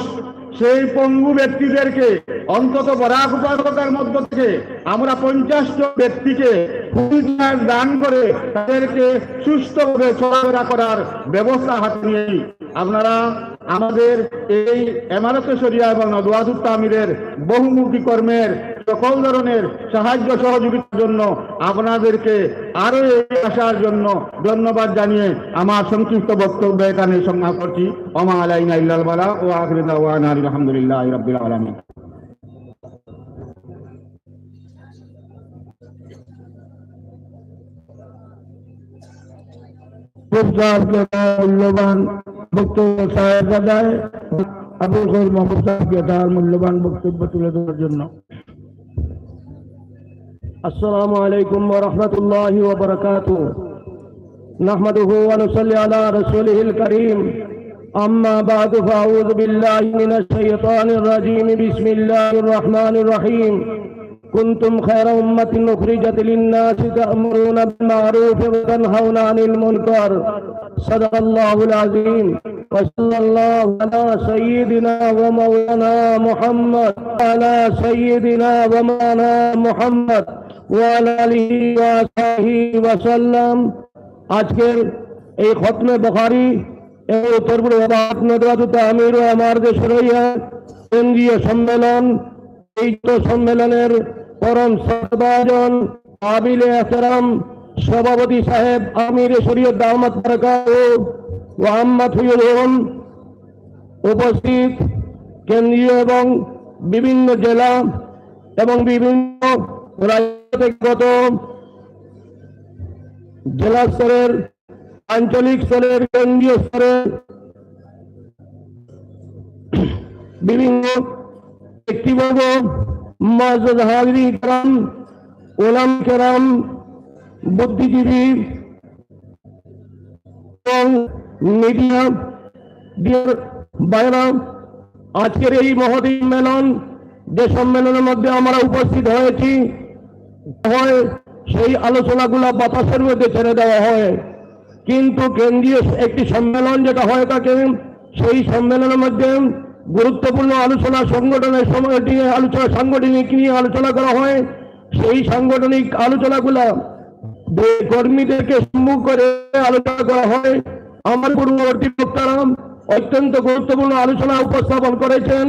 সেই পঙ্গু ব্যক্তিদেরকে অন্তত বরাক উপত্যকার মধ্য থেকে আমরা 50 জন ব্যক্তিকে হুইলচেয়ার দান করে তাদেরকে সুস্থভাবে চলাফেরা করার ব্যবস্থা হাতে নিয়ে আপনারা আমাদের এই ইমারতে শরিয়া এবং নওয়াজুত তামিরের বহুমুখী কর্মের সকল ধরনের সাহায্য সহযোগিতার জন্য আপনাদেরকে আরো এগিয়ে আসার জন্য ধন্যবাদ জানিয়ে আমার সংক্ষিপ্ত বক্তব্য এখানে সমাপ্ত করছি। ওমা আলাইনা ইল্লাল বালা ও আখিরু দাওয়ানা আলহামদুলিল্লাহি রাব্বিল আলামিন। মূল্যবান বক্তব্য আবুল খৈর মোহাম্মদ সাহেবকে তার মূল্যবান বক্তব্য তুলে ধরার জন্য। আসসালামু আলাইকুম ওয়া রাহমাতুল্লাহি ওয়া বারাকাতুহু। নাহমাদুহু ওয়া নুসাল্লি আলা রাসূলিহিল কারীম أما بعد فأعوذ بالله من الشيطان الرجيم بسم الله الرحمن الرحيم كنتم خير أمة أخرجت للناس تأمرون بالمعروف وتنهون عن المنكر صدق الله العظيم وصلى الله على سيدنا ومولانا محمد وعلى سيدنا ومولانا محمد وعلى آله وصحبه وسلم আজকের এই খতমে বুখারী এবং উত্তরপূর্ব নদওয়াতুত তামির ও আমারত শরিয়া কেন্দ্রীয় সম্মেলন এই সম্মেলনের পরম শ্রদ্ধাভাজন কাবিলে এহতেরাম সভাপতি সাহেব আমির শরীয়ত দাওয়াত বরকাতুহু ওয়া আম্মাত হুজুরুন উপস্থিত কেন্দ্রীয় এবং বিভিন্ন জেলা এবং বিভিন্ন রাজ্যগত জেলা স্তরের আঞ্চলিক স্তরের কেন্দ্রীয় স্তরের বিভিন্ন ব্যক্তিবর্গ মুআজ্জাজ হাজিরিন কিরাম উলামা কিরাম বুদ্ধিজীবী এবং মিডিয়া বাইরা আজকের এই মহৎ সম্মেলন যে সম্মেলনের মধ্যে আমরা উপস্থিত হয়েছি হয় সেই আলোচনাগুলো বাতাসের মধ্যে ছেড়ে দেওয়া হয় কিন্তু কেন্দ্রীয় একটি সম্মেলন যেটা হয়ে থাকে সেই সম্মেলনের মধ্যে গুরুত্বপূর্ণ আলোচনা সংগঠনের সময় নিয়ে আলোচনা সাংগঠনিক নিয়ে আলোচনা করা হয় সেই সাংগঠনিক আলোচনাগুলা কর্মীদেরকে সম্মুখ করে আলোচনা করা হয় আমার পূর্ববর্তী বক্তারা অত্যন্ত গুরুত্বপূর্ণ আলোচনা উপস্থাপন করেছেন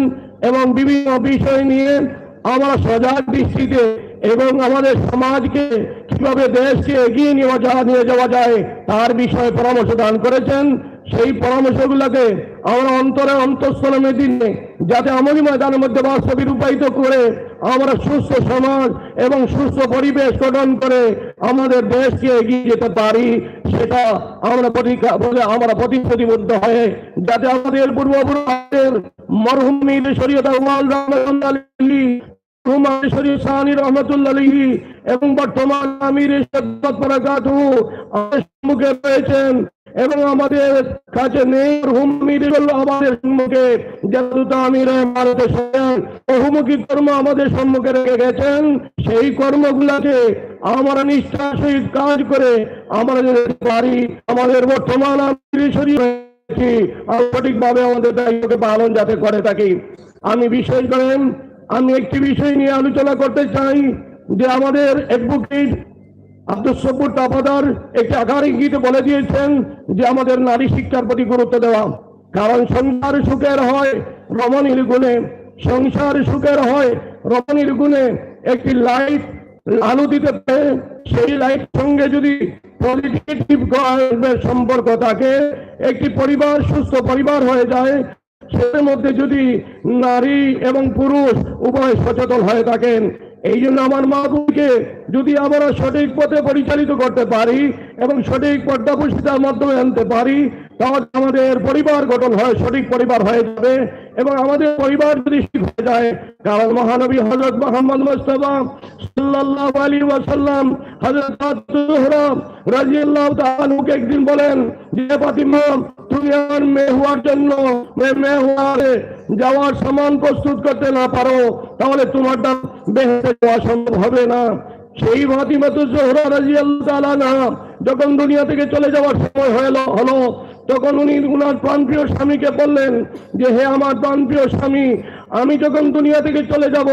এবং বিভিন্ন বিষয় নিয়ে আমরা সজাগ দৃষ্টিতে এবং আমাদের সমাজকে কিভাবে দেশকে এগিয়ে নিয়ে যাওয়া যায় তার বিষয়ে পরামর্শ দান করেছেন সেই পরামর্শগুলোকে আমরা অন্তঃস্থলে মেদিনে যাতে আমাদের ময়দানের মধ্যে বাস্তবে রূপায়িত করে আমরা সুস্থ সমাজ এবং সুস্থ পরিবেশ গঠন করে আমাদের দেশকে এগিয়ে যেতে পারি সেটা আমরা প্রতিশ্রুতিবদ্ধ হয়ে যাতে আমাদের পূর্বপুরুষদের মরহুম মীর শরীয়ত এবং বর্তমান আমির সম্মুখে রয়েছেন এবং আমাদের কাছে নেই আমাদের সম্মুখে বহুমুখী কর্ম আমাদের সম্মুখে রেখে গেছেন সেই কর্মগুলাকে আমরা নিষ্ঠার সহিত কাজ করে আমরা যেতে পারি আমাদের বর্তমান আমির সঠিকভাবে আমাদের দায়িত্বকে পালন যাতে করে থাকি আমি একটি বিষয় নিয়ে আলোচনা করতে চাই যে আমাদের অ্যাডভোকেট আব্দুস সব্বুর তাফাদার একটি আকার ইঙ্গিতে বলে দিয়েছেন যে আমাদের নারী শিক্ষার প্রতি গুরুত্ব দেওয়া কারণ সংসার সুখের হয় রমণীর গুণে সংসার সুখের হয় রমণীর গুণে একটি লাইট আলো দিতে পারে সেই লাইট সঙ্গে যদি পজিটিভ সম্পর্ক থাকে একটি পরিবার সুস্থ পরিবার হয়ে যায় সেটার মধ্যে যদি নারী এবং পুরুষ উভয় সচেতন হয়ে থাকেন এই জন্য আমার মা বোনকে যদি আমরা সঠিক পথে পরিচালিত করতে পারি এবং সঠিক পর্দাপুষ্টিতার মাধ্যমে আনতে পারি তাহলে আমাদের পরিবার গঠন হয় সঠিক পরিবার হয়ে যাবে এবং আমাদের পরিবার যদি ঠিক হয়ে যায় কারণ মহানবী হযরত মুহাম্মদ মুস্তাফা সাল্লাল্লাহু আলাইহি ওয়াসাল্লাম হযরত জোহরা রাদিয়াল্লাহু তাআলা আনহুকে একদিন বলেন যে ফাতিমা তুমি আমার মেয়ে হওয়ার জন্য মেয়ে হওয়ারে যাওয়ার সামান প্রস্তুত করতে না পারো তাহলে তোমার বেহেশতে যাওয়া সম্ভব হবে না সেই ফাতিমা জোহরা রাদিয়াল্লাহু তাআলা আনহা যখন দুনিয়া থেকে চলে যাওয়ার সময় হলো তখন উনি উনার প্রাণপ্রিয় স্বামীকে বললেন যে হে আমার প্রাণপ্রিয় স্বামী আমি যখন দুনিয়া থেকে চলে যাব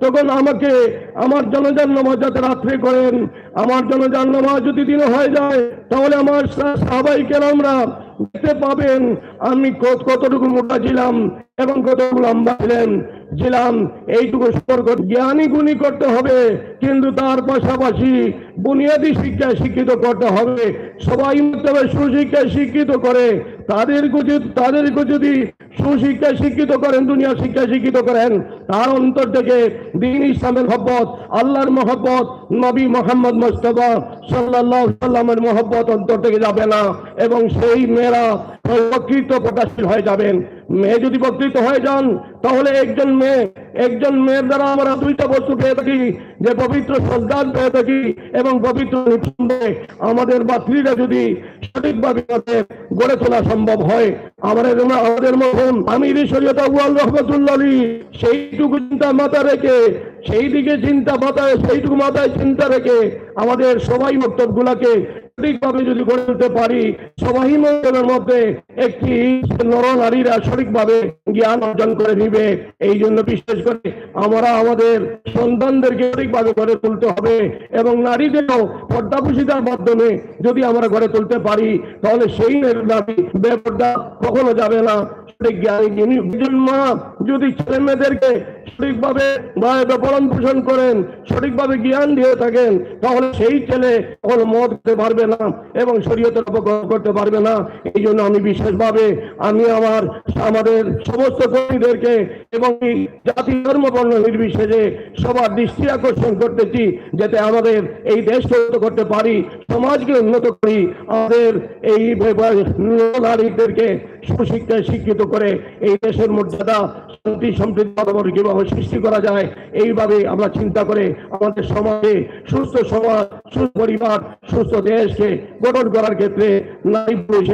তখন আমাকে আমার জানাজার নামাজ যাতে রাত্রে করেন আমার জানাজার নামাজ যদি দিনে হয়ে যায় তাহলে আমার সাহাবায়ে কেরামরা দেখতে পাবেন আমি কতটুকু মোটা ছিলাম এবং কতটুকু লম্বা ছিলাম এইটুকু সম্পর্ক জ্ঞানী গুণী করতে হবে কিন্তু তার পাশাপাশি বুনিয়াদী শিক্ষায় শিক্ষিত করতে হবে সবাই তবে সুশিক্ষায় শিক্ষিত করে তাদেরকে যদি সুশিক্ষায় শিক্ষিত করেন দুনিয়া শিক্ষায় শিক্ষিত করেন তার অন্তর থেকে দ্বীন ইসলামের মহব্বত আল্লাহর মহব্বত নবী মুহাম্মদ মুস্তাফা সাল্লাল্লাহু আলাইহি ওয়াসাল্লামের মহব্বত অন্তর থেকে যাবে না এবং সেই মেয়েরা প্রকৃত প্রকাশশীল হয়ে যাবেন মেয়ে যদি প্রকৃত হয়ে যান তাহলে একজন মেয়ের দ্বারা আমরা দুইটা বস্তু পেয়ে থাকি, যে পবিত্র সন্তান পেয়ে থাকি এবং পবিত্র নিঃসন্দেহে আমাদের মাতৃরা যদি সঠিকভাবে গড়ে তোলা সম্ভব হয়, আমাদের মতন আমির শরীয়ত আউয়াল রহমাতুল্লাহ আলাইহি সেইটুকু চিন্তা মাথায় রেখে সেইটুকু মাথায় চিন্তা রেখে আমাদের সবাই মক্তবগুলাকে সঠিকভাবে যদি গড়ে তুলতে পারি, সবাই মক্তবের মধ্যে একটি নরনারীরা সঠিকভাবে জ্ঞান অর্জন করে নিবে। এই জন্য বিশেষ করে আমরা আমাদের সন্তানদেরকে সঠিকভাবে গড়ে তুলতে হবে এবং নারীদেরও পর্দাপুশিতার মাধ্যমে যদি আমরা গড়ে তুলতে পারি, তাহলে সেই নারী বেপর্দা কখনো যাবে না। সঠিক জ্ঞানী একজন মা যদি ছেলে মেয়েদেরকে সঠিকভাবে পালন পোষণ করেন, সঠিকভাবে জ্ঞান দিয়ে থাকেন, তাহলে সেই ছেলে কখনো মদ খেতে পারবে না এবং শরীয়তের অপগ্রহণ করতে পারবে না। এই জন্য আমি বিশেষভাবে আমাদের সমস্ত কর্মীদেরকে এবং জাতি ধর্ম বর্ণ নির্বিশেষে সবার দৃষ্টি আকর্ষণ করতেছি, যাতে আমাদের এই দেশকে উন্নত করতে পারি, সমাজকে উন্নত করি, আমাদের এই নারীদেরকে সুশিক্ষায় শিক্ষিত করে এই দেশের মর্যাদা শান্তি সম্প্রীতি কিভাবে সৃষ্টি করা যায়, এইভাবে আমরা চিন্তা করে আমাদের সমাজে সুস্থ সমাজ, সুস্থ পরিবার, সুস্থ দেশকে গঠন করার ক্ষেত্রে নারী পুরুষের